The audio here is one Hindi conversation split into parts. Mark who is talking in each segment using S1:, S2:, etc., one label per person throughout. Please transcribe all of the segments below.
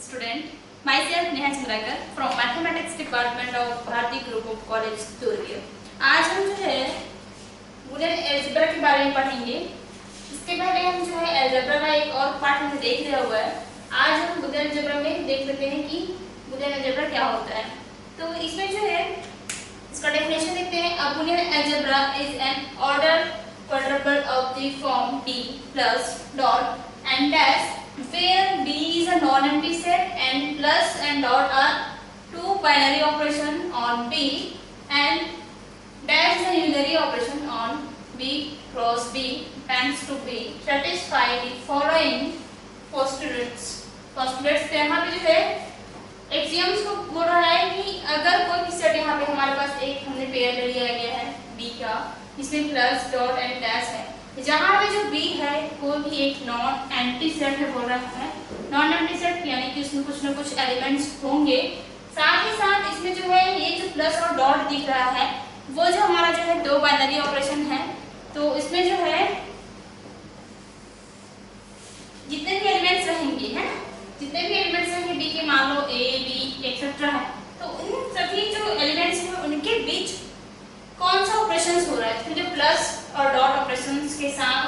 S1: student. Myself Neha Chandrakar from Mathematics Department of Bharati Group of College Durg. आज हम जो है बूलियन अलजेब्रा के बारे में पढ़ेंगे। इसके पहले हम जो है अलजेब्रा का एक और पार्ट हमने देख लिया हुआ है। आज हम बूलियन अलजेब्रा में देख लेते हैं कि बूलियन अलजेब्रा क्या होता है। तो इसमें जो है इसका डेफिनेशन देखते हैं। A Boolean algebra is an ordered quadruple of the form b plus dot and dash, where b is a non-empty set and plus and dot are two binary operation on b and dash is a unary operation on b cross b tends to b satisfy the following postulates पे यहाँ पे जो है एक्सियम्स को बोल रहा है कि अगर कोई भी सेट यहाँ पे हमारे पास एक हमने पेयर ले लिया गया है b का, इसमें प्लस डॉट एंड डैश है। जहाँ पे जो b है कोई भी एक नॉन एंटी सेट है बोल रहा है। नॉन एंटी सेट यानी कि उसमें कुछ न कुछ एलिमेंट्स होंगे। साथ ही साथ इसमें जो है ये जो प्लस और डॉट दिख रहा है वो जो हमारा जो है दो बाइनरी ऑपरेशन है। तो इसमें जो है जितने भी एलिमेंट्स रहेंगे है ना, जितने भी एलिमेंट्स रहेंगे b के, मान लो a b एक्सेट्रा है, तो इन सभी जो एलिमेंट्स हैं उनके बीच कौन सा ऑपरेशंस हो रहा है। तो जो प्लस और डॉट ऑपरेशंस के साथ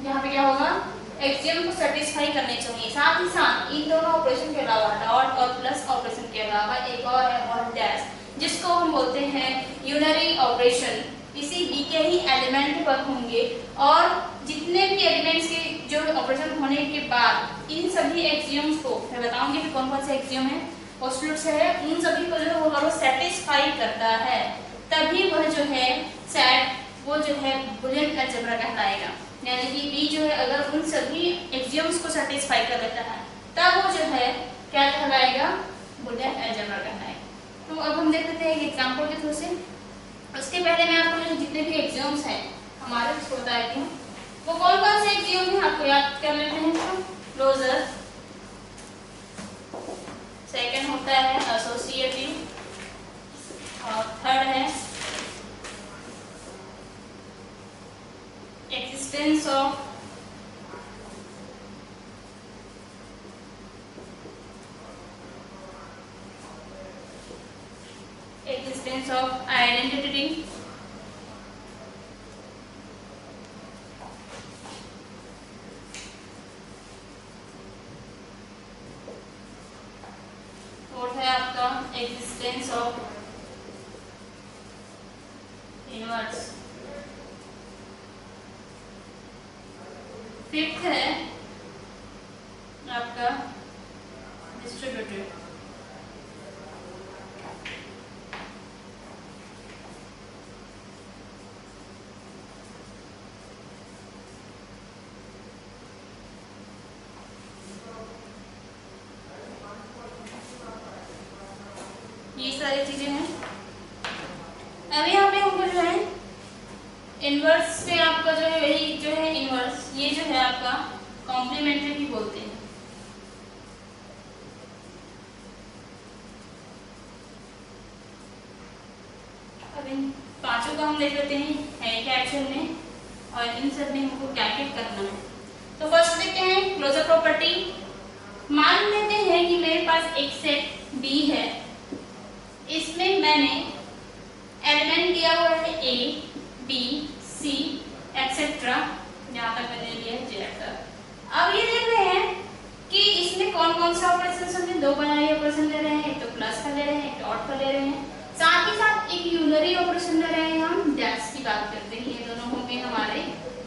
S1: यहाँ पे क्या होगा, एक्सियम को सेटिस्फाई करने चाहिए। साथ ही साथ इन दोनों ऑपरेशन के अलावा डॉट और प्लस ऑपरेशन के अलावा एक और है और डैश, जिसको हम बोलते हैं यूनरी ऑपरेशन। इसी b के ही एलिमेंट पर होंगे और जितने भी एलिमेंट्स के जो ऑपरेशन होने के बाद इन सभी एक्सियम्स को मैं बताऊंगी कि कौन कौन से एक्सियम है, पोस्टुलेट्स है, उन सभी को जो वो सेटिस्फाई करता है, तभी वह जो है सेट वो जो है बूलियन अलजेब्रा कहलाएगा। यानी कि b जो है अगर उन सभी एक्सियम्स को सेटिस्फाई कर लेता है तब वो जो है क्या कहलाएगा, बूलियन अलजेब्रा कहलाएगा। तो अब हम देख लेते हैं एक एग्जांपल के थ्रू से। उसके पहले मैं आपको जितने भी एक्सियम्स हैं हमारे उसको बता देती हूँ, वो कौन कौन से एक्सियम हैं आपको याद कर लेते हैं। तो क्लोजर, सेकंड होता है एसोसिएटिव और थर्ड है एक्जिस्टेंस ऑफ आइडेंटिटी, फोर्थ है आपका एक्जिस्टेंस ऑफ इनवर्स, फिफ्थ है आपका डिस्ट्रीब्यूटिव, ये सारी चीजें हैं। अब यहाँ पे हमको जो है इनवर्स पे आपका जो है वही जो है इनवर्स, ये जो है आपका कॉम्प्लीमेंट्री भी बोलते हैं। अब इन पांचों का हम देख लेते हैं है क्या एक्शन में और इन सब में हमको क्या क्या करना है। तो फर्स्ट देखते हैं क्लोजर प्रॉपर्टी। मान लेते हैं कि मेरे पास एक सेट B है, इसमें मैंने एलिमेंट दिया हुआ है a, b, c एक्सेट्रा, यहाँ तक मैंने लिया है z तक। अब ये देख रहे हैं कि इसमें कौन कौन सा ऑपरेशन होंगे, दो बाइनरी ऑपरेशन ले रहे हैं, एक तो प्लस का ले रहे हैं, एक डॉट का ले रहे हैं, साथ ही साथ एक यूनरी ऑपरेशन ले रहे हैं। हम डैश की बात करते हैं, ये दोनों होंगे हमारे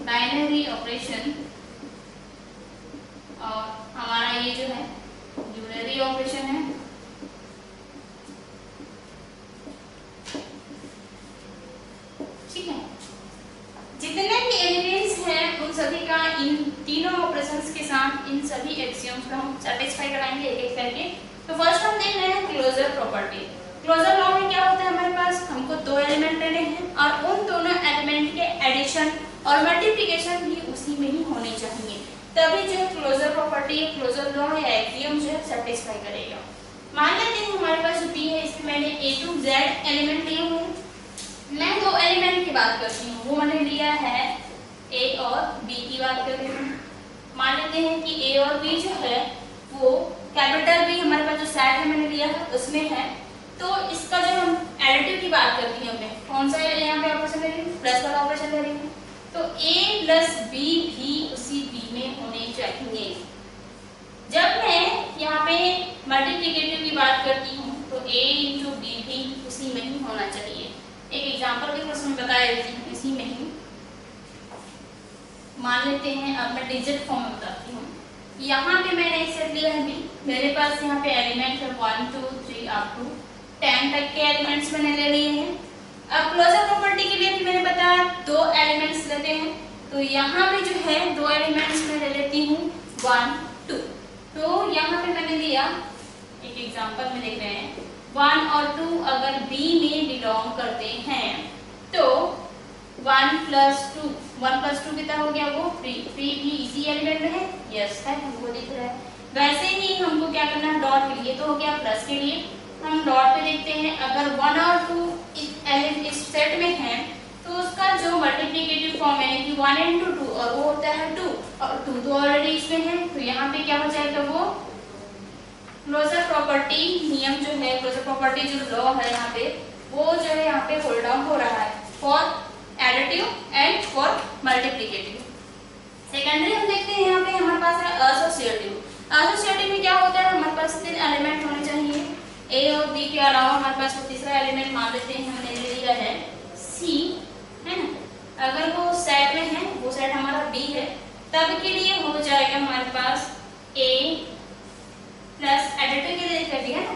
S1: बाइनरी ऑपरेशन और हमारा ये जो है यूनरी ऑपरेशन है। जितने भी एलिमेंट्स हैं उन सभी का इन तीनों ऑपरेशंस के साथ इन सभी एक्सियम्स को हम सेटिस्फाई कराएंगे एक एक करके। तो फर्स्ट हम देख रहे हैं क्लोजर प्रॉपर्टी। क्लोजर लॉ में क्या होता है, हमारे पास हमको दो एलिमेंट लेने हैं और उन दोनों एलिमेंट के एडिशन और मल्टीप्लिकेशन भी उसी में ही होनी चाहिए, तभी जो क्लोजर प्रॉपर्टी क्लोजर लॉ या एक्सियम जो है सेटिस्फाई करेगा। मान लेते हैं हमारे पास जो p है इसमें मैंने a to z एलिमेंट लिए हुए हैं। मैं दो एलिमेंट की बात करती हूँ, वो मैंने लिया है a और b की बात कर रही हूँ। मान लेते हैं कि a और b जो है वो कैपिटल B हमारे सेट मैंने लिया है उसमें है। तो इसका जब हम एडिटिव की बात करती हैं हमें कौन सा यहाँ पे ऑपरेशन करेंगे, प्लस वाला ऑपरेशन करेंगे। तो a प्लस बी भी उसी b में होने चाहिए। जब मैं यहाँ पे मल्टीप्लिकेटिव की बात करती हूँ तो a इंटू बी भी उसी में ही होना चाहिए। एक एग्जाम्पल के क्वेश्चन में बताया इसी में ही मान लेते हैं। अब मैं डिजिट फॉर्म में बताती हूँ। यहाँ पे मैंने एक सेट लिया है b, मेरे पास यहाँ पे एलिमेंट है 1 2 3 अप टू 10 तक के एलिमेंट्स मैंने ले लिए हैं। अब क्लोजर प्रॉपर्टी के लिए भी मैंने बताया 2 एलिमेंट्स लेते हैं। तो यहाँ पे जो है 2 एलिमेंट्स मैं ले लेती हूँ 1 2। तो यहाँ पे मैंने लिया एक एग्जांपल में लिख रहे हैं 1 और 2 अगर b में बिलोंग करते हैं तो 1 प्लस 2 कितना हो गया, वो 3 भी इसी एलिमेंट में है, यस है, हमको दिख रहा है। वैसे ही हमको क्या करना है डॉट के लिए, तो हो गया प्लस के लिए हम डॉट पे देखते हैं अगर 1 और 2 इस सेट में है तो उसका जो मल्टीप्लिकेटिव फॉर्म है कि 1 into 2 और वो होता है 2 और 2 तो ऑलरेडी इसमें है। तो यहाँ पे क्या हो जाएगा, वो क्लोजर प्रॉपर्टी नियम जो है, क्लोजर प्रॉपर्टी जो लॉ है यहाँ पे, वो जो है यहाँ पे होल्ड डाउन हो रहा है for additive and for multiplicative. Secondary हम देखते हैं यहाँ पे हमारे पास है एसोसिएटिव। एसोसिएटिव में क्या होता है, हमारे पास 3 एलिमेंट होने चाहिए। ए और बी के अलावा हमारे पास तीसरा एलिमेंट मान लेते हैं हमने ले लिया है सी, है ना। अगर वो सेट में है, वो सेट हमारा बी है, तब के लिए हो जाएगा हमारे पास ए प्लस एडिटिव के लिए कर दिया ना,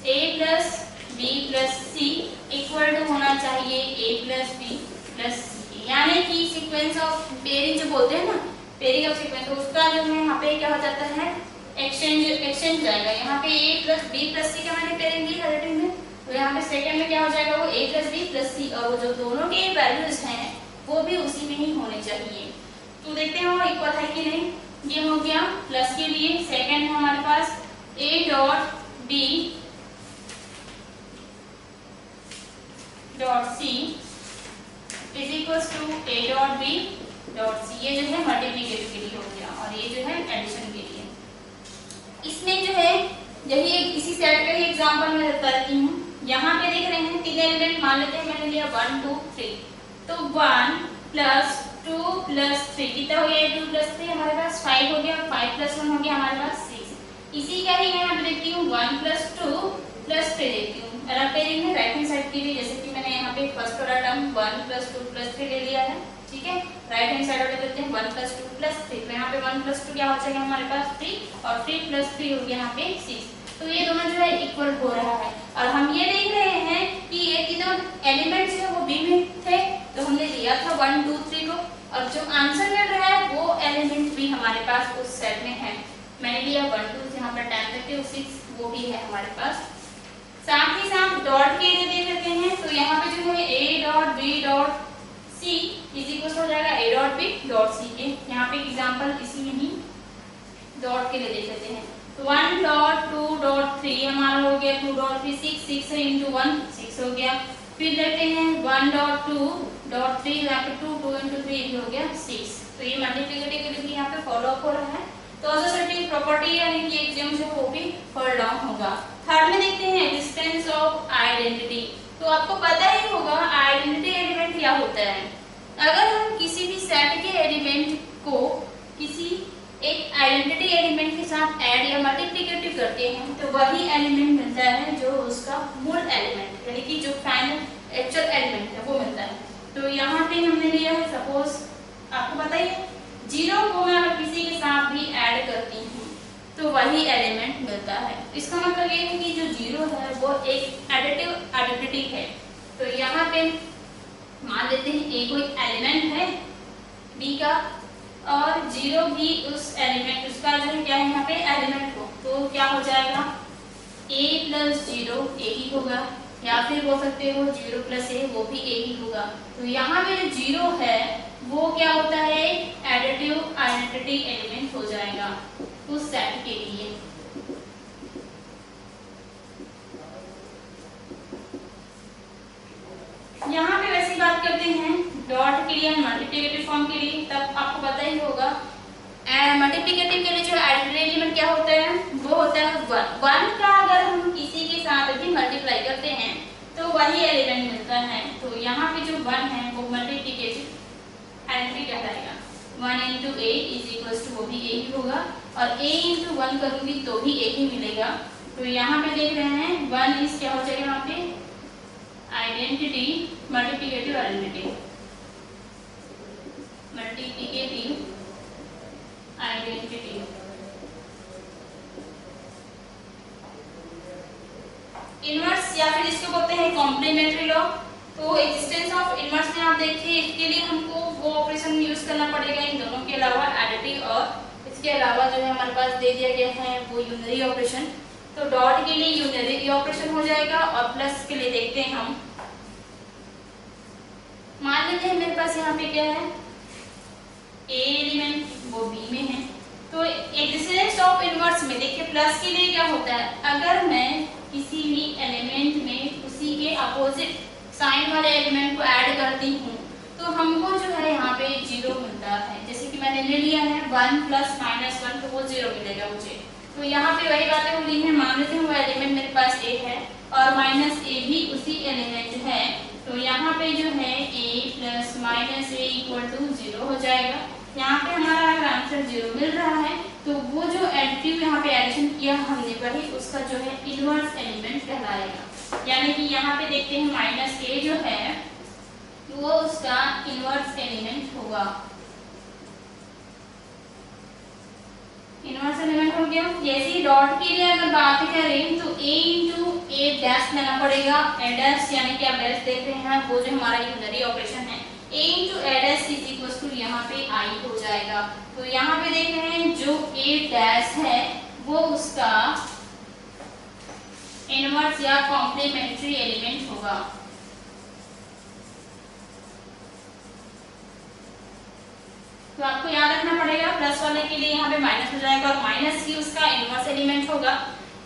S1: A plus B plus C equal to होना चाहिए A plus B plus C. यानी कि सीक्वेंस ऑफ पेयरिंग जो बोलते हैं ना, पेयरिंग ऑफ सीक्वेंस, तो उसका जो है यहाँ पे क्या हो जाता है एक्सचेंज जाएगा। यहाँ पे a प्लस बी प्लस सी का मैंने पेयरिंग दी एडिटिव में, तो यहाँ पे सेकंड में क्या हो जाएगा, वो a प्लस बी प्लस सी, और वो जो दोनों के वैल्यूज हैं वो भी उसी में ही होने चाहिए। तो देखते हैं वो इक्वल है कि नहीं। ये हो गया प्लस के लिए। सेकंड है हमारे पास a dot b dot c is equal to a dot b dot c. ये जो है मल्टीप्लिकेटिव के लिए हो गया और ये जो है एडिशन के लिए। इसमें जो है यही एक इसी सेट का ही एग्जांपल मैं करती हूँ। यहाँ पे देख रहे हैं 3 एलिमेंट मान लेते हैं, मैंने लिया 1 2 3। तो 1 प्लस 2 प्लस 3 कितना हो गया, 2 प्लस 3 हमारे पास 5 हो गया, 5 प्लस 1 हो गया हमारे पास 6। इसी का ही मैं यहाँ पे देखती हूँ 1 प्लस 2 प्लस 3 देखती हूँ अलग पेयरिंग में राइट हैंड साइड के लिए, जैसे कि मैंने यहाँ पे फर्स्ट वाला टर्म 1 प्लस 2 प्लस 3 ले लिया है, ठीक है। राइट हैंड साइड वाले करते हैं 1 प्लस 2 प्लस 3, तो यहाँ पे 1 प्लस 2 क्या हो जाएगा हमारे पास 3 और 3 प्लस 3 हो गया यहाँ पे 6। तो ये दोनों जो है इक्वल हो रहा है और हम ये देख रहे हैं कि ये तीनों एलिमेंट्स है वो बी में थे, तो हमने लिया था 1 2 3 को, और जो आंसर मिल रहा है वो एलिमेंट भी हमारे पास उस सेट में है। मैंने लिया 1 2 यहाँ पर 10 तक के 6 वो भी है हमारे पास। साथ ही साथ डॉट के लिए देख लेते हैं, तो यहाँ पे जो है a dot b dot c is equal हो जाएगा a dot b dot c के। यहाँ पे एग्जांपल इसी में ही डॉट के लिए देख लेते हैं। तो 1 डॉट 2 डॉट 3 हमारा हो गया 2 डॉट 3 6 6 into 1 6 हो गया। फिर लेते हैं 1 डॉट 2 डॉट 3 यहाँ पे 2 2 into 3 हो गया 6। तो ये मल्टीप्लिकेटिव के लिए यहाँ पे फॉलो अप हो रहा है। तो एसोसिएटिव प्रॉपर्टी यानी कि एग्जाम जो वो भी होल्ड डाउन होगा। थर्ड में देखते हैं एक्जिस्टेंस ऑफ आइडेंटिटी। तो आपको पता ही होगा आइडेंटिटी एलिमेंट क्या होता है। अगर हम किसी भी सेट के एलिमेंट को किसी एक आइडेंटिटी एलिमेंट के साथ ऐड या मल्टीप्लिकेटिव करते हैं तो वही एलिमेंट मिलता है जो उसका मूल एलिमेंट यानी कि जो फाइनल एक्चुअल एलिमेंट है वो मिलता है। तो यहाँ पे हमने लिया है सपोज आपको पता ही है 0 को मैं अगर किसी के साथ भी ऐड करती हूँ तो वही एलिमेंट मिलता है। इसका मतलब ये है कि जो 0 है वो एक एडिटिव आइडेंटिटी है। तो यहाँ पे मान लेते हैं a कोई एलिमेंट है b का और 0 भी उस एलिमेंट उसका जो है क्या है यहाँ पे एलिमेंट हो, तो क्या हो जाएगा a प्लस 0 a ही होगा, या फिर बोल सकते हो 0 प्लस a वो भी a ही होगा। तो यहाँ पे जो 0 है वो क्या होता है एडिटिव आइडेंटिटी एलिमेंट हो जाएगा उस सेट के लिए। यहाँ पे वैसी बात करते हैं डॉट के लिए मल्टीप्लिकेटिव फॉर्म के लिए, तब आपको पता ही होगा मल्टीप्लिकेटिव के लिए जो आइडेंटिटी एलिमेंट क्या होता है वो होता है 1 का अगर हम पे जो 1 है वो मल्टीप्लिकेटिव आइडेंटिटी कहलाएगा। 1 into a is equals to वो भी ए ही होगा और a इंटू 1 करूँगी तो भी a ही मिलेगा। तो यहाँ पे देख रहे हैं 1 इज क्या हो जाएगा यहाँ पे आइडेंटिटी मल्टीप्लिकेटिव आइडेंटिटी इनवर्स या फिर इसको बोलते हैं कॉम्प्लीमेंट्री लॉ। तो एक्जिस्टेंस ऑफ इनवर्स में आप देखिए इसके लिए हमको वो ऑपरेशन यूज करना पड़ेगा इन दोनों के अलावा एडिटिव और इसके अलावा जो है हमारे पास दे दिया गया है वो यूनरी ऑपरेशन। तो डॉट के लिए यूनरी ऑपरेशन हो जाएगा और प्लस के लिए देखते हैं हम। मान लेते हैं मेरे पास यहाँ पे क्या है ए एलिमेंट वो बी में है। तो एक्जिस्टेंस ऑफ इनवर्स में देखिए प्लस के लिए क्या होता है, अगर मैं किसी भी एलिमेंट में उसी के अपोजिट साइन वाले एलिमेंट को ऐड करती हूँ तो हमको जो है यहाँ पे 0 मिलता है। जैसे कि मैंने ले लिया है 1 प्लस -1 तो वो 0 मिलेगा मुझे। तो यहाँ पे वही बातें हो रही हैं, मान लेते हैं वो एलिमेंट मेरे पास a है और -a भी उसी एलिमेंट है। तो यहाँ पे जो है a plus -a equal to 0 हो जाएगा। यहाँ पे हमारा अगर आंसर 0 मिल रहा है तो वो जो एडिटिव यहाँ पे एडिशन किया हमने वही उसका जो है इनवर्स एलिमेंट कहलाएगा। यानी कि यहाँ पे देखते हैं -a जो है वो उसका इनवर्स एलिमेंट होगा। इनवर्स एलिमेंट हो गया। जैसे ही डॉट के लिए अगर बात करें तो a इंटू ए डैश लेना पड़ेगा। ए डैश यानी कि आप डैश देख रहे हैं वो जो हमारा यूनरी ऑपरेशन है a into a dash is equal to यहाँ पे i हो जाएगा। तो यहाँ पे देख रहे हैं जो a डैश है वो उसका इनवर्स या कॉम्प्लीमेंट्री एलिमेंट होगा। तो आपको याद रखना पड़ेगा प्लस वाले के लिए यहाँ पे माइनस हो जाएगा और माइनस ही उसका इनवर्स एलिमेंट होगा।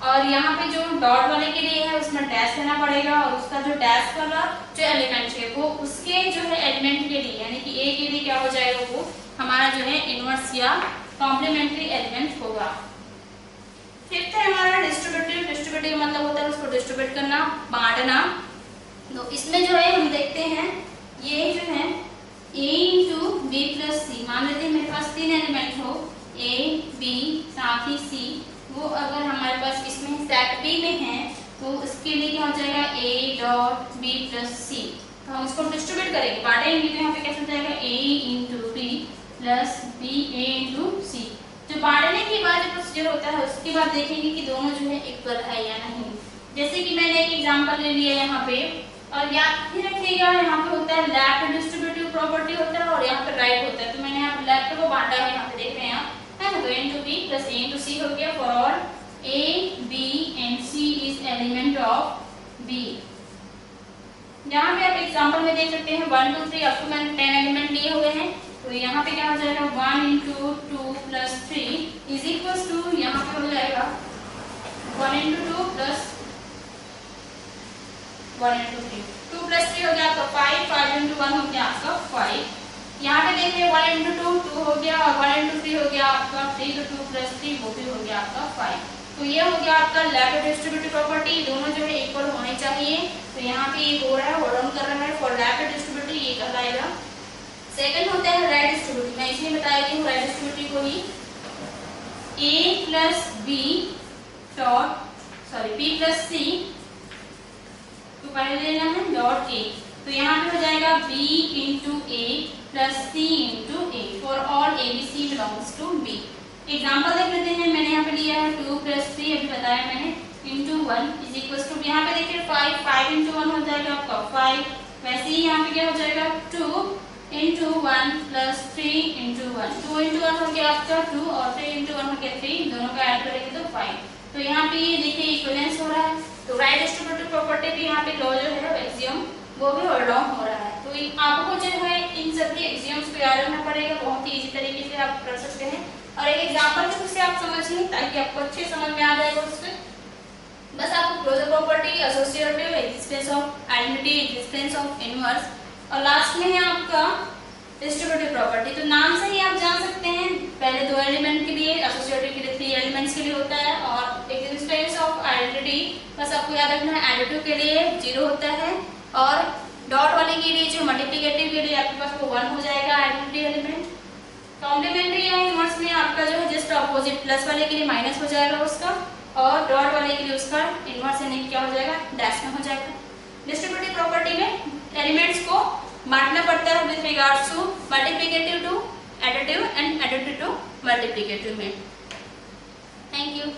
S1: और यहाँ पे जो डॉट वाले के लिए है उसमें डैश लेना पड़ेगा और उसका जो डैश वाला जो एलिमेंट है वो उसके जो है एलिमेंट के लिए यानी कि ए के लिए क्या हो जाएगा वो हमारा जो है इनवर्स या कॉम्प्लीमेंट्री एलिमेंट होगा। फिफ्थ है हमारा डिस्ट्रीब्यूटिव। डिस्ट्रीब्यूटिव मतलब होता है उसको डिस्ट्रीब्यूट करना, बांटना। तो इसमें जो है हम देखते हैं ये जो है a इंटू बी प्लस सी, मान लेते हैं मेरे पास 3 एलिमेंट हो a b साथ ही c, वो अगर हमारे पास इसमें सेट b में है तो उसके लिए क्या हो जाएगा a dot b plus C. तो हम इसको डिस्ट्रीब्यूट करेंगे, बांटेंगे तो यहाँ पे कैसे हो जाएगा a into B plus B a into C. जो बांटने के बाद जो प्रोसीजर होता है उसके बाद देखेंगे कि दोनों जो है इक्वल है या नहीं। जैसे कि मैंने एक एग्जांपल ले लिया यहाँ पे और याद ही रखिएगा यहाँ पे होता है लेफ्ट डिस्ट्रीब्यूटिव प्रॉपर्टी होता है और यहाँ पे राइट होता है। तो मैंने यहाँ पे लेफ्ट को बांटा है, यहाँ पे देख रहे हैं आप, है ना। तो a into B plus a into C हो गया for all a b and c is element of b। यहाँ पे आप एग्जांपल में देख सकते हैं 1 2 3 अब तो मैंने 10 एलिमेंट लिए हुए हैं। तो यहाँ पे क्या हो जाएगा 1 into 2 plus 3 is equal to यहाँ पे हो जाएगा 1 इंटू 2 प्लस 1 इंटू 3, 2 प्लस 3 हो गया आपका 5, 5 इंटू 1 हो गया आपका 5। यहाँ पे देखिए 1 इंटू 2 2 हो गया और 1 इंटू 3 हो गया आपका 3, तो 2 प्लस 3 वो भी हो गया आपका 5। तो ये हो गया आपका लेफ्ट डिस्ट्रीब्यूटिव प्रॉपर्टी, दोनों जो है इक्वल होने चाहिए। तो यहाँ पे ये हो रहा है, होल्ड ऑन कर रहा है फॉर लेफ्ट डिस्ट्रीब्यूटिव, ये कहलाएगा। सेकंड होता है राइट डिस्ट्रीब्यूटिव। मैं इसलिए बताया कि राइट डिस्ट्रीब्यूटिव को ही a plus B dot B plus C, तो पहले लेना है डॉट a। तो यहाँ पे हो जाएगा b into a plus c into a for all a b c belongs to b। Example देख लेते हैं, मैंने यहाँ पे लिया है 2 प्लस 3 अभी बताया मैंने इंटू 1 इज इक्वल टू, यहाँ पे देखिए 5 इंटू 1 हो जाएगा आपका 5। वैसे ही यहाँ पे क्या हो जाएगा 2 इंटू 1 प्लस 3 इंटू 1, 2 इंटू 1 हो गया आपका 2 और 3 इंटू 1 हो गया 3, दोनों का ऐड करेंगे तो 5। तो यहाँ पे ये देखिए इक्विवेलेंस हो रहा है। तो राइट डिस्ट्रीब्यूटिव प्रॉपर्टी भी यहाँ पे लॉ जो है एक्सियम वो भी होल्ड ऑन हो रहा है। तो आपको जो है इन सभी एक्सियम्स को याद रखना पड़ेगा, बहुत ही इजी तरीके से आप कर सकते हैं। और एक एग्जांपल के थ्रू से आप समझिए ताकि आपको अच्छे समझ में आ जाएगा उससे। बस आपको closure property, associative, existence of identity, existence of inverse और लास्ट में है आपका डिस्ट्रीब्यूटिव प्रॉपर्टी। तो नाम से ही आप जान सकते हैं पहले 2 एलिमेंट के लिए, एसोसिएटिव के लिए 3 एलिमेंट्स के लिए होता है और एक्जिस्टेंस ऑफ आइडेंटिटी बस आपको याद रखना है एडिटिव के लिए 0 होता है और डॉट वाले के लिए जो मल्टीप्लिकेटिव के लिए आपके पास वो 1 हो जाएगा आइडेंटिटी एलिमेंट। कॉम्प्लीमेंट्री या इनवर्स में आपका जो है जस्ट अपोजिट, प्लस वाले के लिए माइनस हो जाएगा उसका, और डॉट वाले के लिए उसका इनवर्स यानी क्या हो जाएगा, डैश में हो जाएगा। डिस्ट्रीब्यूटिव प्रॉपर्टी में एलिमेंट्स को बांटना पड़ता है with regards to multiplicative to additive and additive to multiplicative में। Thank you.